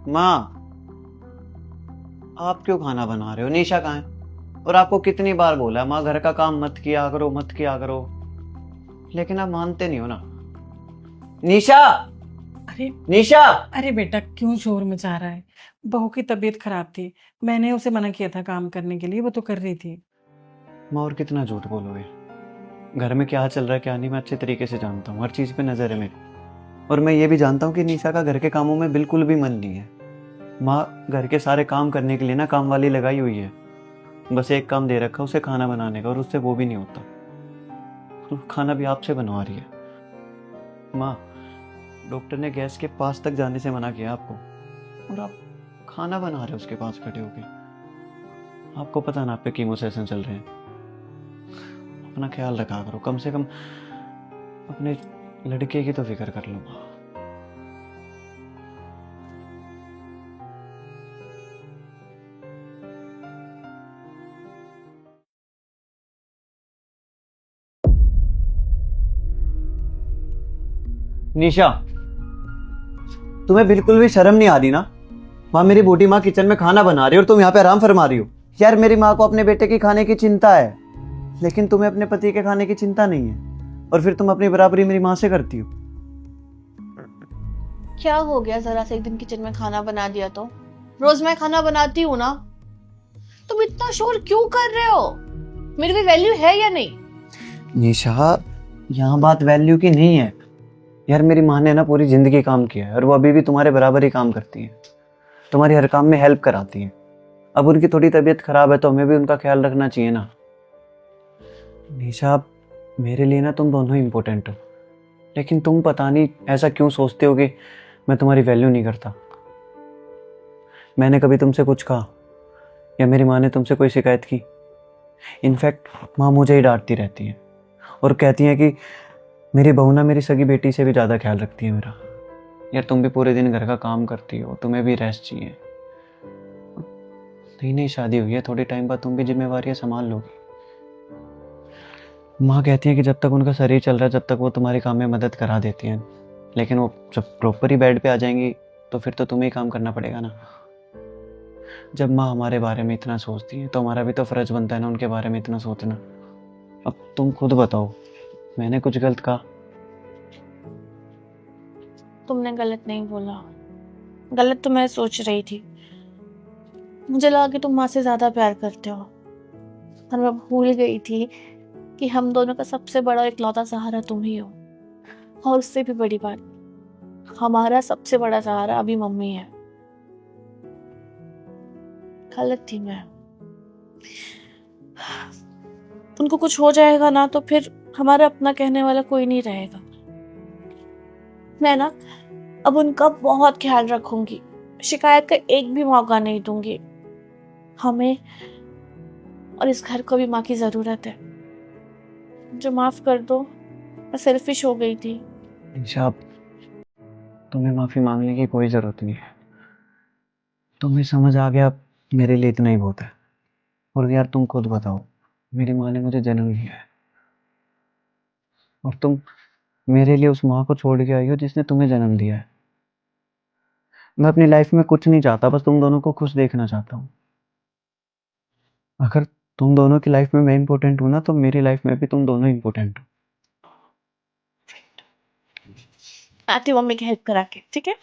माँ, आप क्यों खाना बना रहे हो? निशा कहाँ है? और आपको कितनी बार बोला है, माँ घर का काम मत किया करो, मत किया करो, लेकिन आप मानते नहीं हो ना। निशा, अरे निशा। अरे बेटा, क्यों शोर मचा रहा है? बहू की तबीयत खराब थी। मैंने उसे मना किया था काम करने के लिए, वो तो कर रही थी। माँ, और कितना झूठ बोलोगे? घर में क्या चल रहा है क्या नहीं मैं अच्छे तरीके से जानता हूँ, हर चीज़ पे नज़र है मेरी। और मैं ये भी जानता हूँ कि निशा का घर के कामों में बिल्कुल भी मन नहीं है। माँ, घर के सारे काम करने के लिए ना काम वाली लगाई हुई है। बस एक काम दे रखा उसे खाना बनाने का, और उससे वो भी नहीं होता। और खाना भी आपसे बनवा रही है। माँ, डॉक्टर ने गैस के पास तक जाने से मना किया आपको, और आप खाना बना रहे हो उसके पास खड़े होके। आपको पता ना आप पे कीमो सेशन चल रहे हैं। अपना ख्याल रखा करो, कम से कम अपने लड़के की तो फिक्र कर लो। निशा, तुम्हें बिल्कुल भी शर्म नहीं आ रही ना? माँ, मेरी बूढ़ी माँ किचन में खाना बना रही है और तुम यहाँ पे आराम फरमा रही हो। यार, मेरी माँ को अपने बेटे की खाने की चिंता है, लेकिन तुम्हें अपने पति के खाने की चिंता नहीं है, और फिर तुम अपनी बराबरी मेरी माँ से करती हो। क्या हो गया जरा से एक दिन किचन में खाना बना दिया तो? रोज मैं खाना बनाती हूँ ना। तुम इतना शोर क्यों कर रहे हो? मेरी कोई वैल्यू है या नहीं? निशा, यहाँ बात वैल्यू की नहीं है। यार, मेरी माँ ने ना पूरी जिंदगी काम किया है, और वो अभी भी तुम्हारे बराबर ही काम करती है, तुम्हारी हर काम में हेल्प कराती है। अब उनकी थोड़ी तबीयत खराब है तो हमें भी उनका ख्याल रखना चाहिए ना। निशा, मेरे लिए ना तुम दोनों ही इम्पोर्टेंट हो, लेकिन तुम पता नहीं ऐसा क्यों सोचते हो कि मैं तुम्हारी वैल्यू नहीं करता। मैंने कभी तुमसे कुछ कहा, या मेरी माँ ने तुमसे कोई शिकायत की? इनफैक्ट माँ मुझे ही डांटती रहती है, और कहती है कि मेरी बहू ना मेरी सगी बेटी से भी ज़्यादा ख्याल रखती है मेरा। यार, तुम भी पूरे दिन घर का काम करती हो, तुम्हें भी रेस्ट चाहिए। नई नई शादी हुई है, थोड़ी टाइम बाद तुम भी जिम्मेवारियाँ संभाल लोगी। माँ कहती है कि जब तक उनका शरीर चल रहा है जब तक वो तुम्हारे काम में मदद करा देती हैं, लेकिन वो जब प्रॉपर ही बेड पे आ जाएंगी तो फिर तो तुम्हें ही काम करना पड़ेगा ना। जब माँ हमारे बारे में इतना सोचती है तो हमारा भी तो फर्ज बनता है ना उनके बारे में इतना सोचना। अब तुम खुद बताओ, मैंने कुछ गलत कहा? तुमने गलत नहीं बोला। गलत तो मैं सोच रही थी। मुझे लगा कि तुम माँ से ज्यादा प्यार करते हो, और मैं भूल गई थी कि हम दोनों का सबसे बड़ा और इकलौता सहारा तुम ही हो। और उससे भी बड़ी बात, हमारा सबसे बड़ा सहारा अभी मम्मी है। गलत थी मैं। उनको कुछ हो जाएगा ना तो फिर हमारा अपना कहने वाला कोई नहीं रहेगा। मैं ना अब उनका बहुत ख्याल रखूंगी, शिकायत का एक भी मौका नहीं दूंगी। हमें और इस घर को भी माँ की जरूरत है। जो माफ कर दो, मैं सेल्फिश हो गई थी। निशा, तुम्हें माफ़ी मांगने की कोई ज़रूरत नहीं है। तुम्हें समझ आ गया, मेरे लिए इतना ही बहुत है। और यार, तुम खुद बताओ, मेरी माँ ने मुझे जन्म दिया है, और तुम मेरे लिए उस माँ को छोड़ के आई हो जिसने तुम्हें जन्म दिया है। मैं अपनी लाइफ में कुछ नहीं चाहता, बस तुम दोनों को खुश देखना चाहता हूँ। अगर तुम दोनों की लाइफ में मैं इंपॉर्टेंट हूँ ना, तो मेरी लाइफ में भी तुम दोनों इंपॉर्टेंट हो। आती हूँ मम्मी की हेल्प करा के, ठीक है?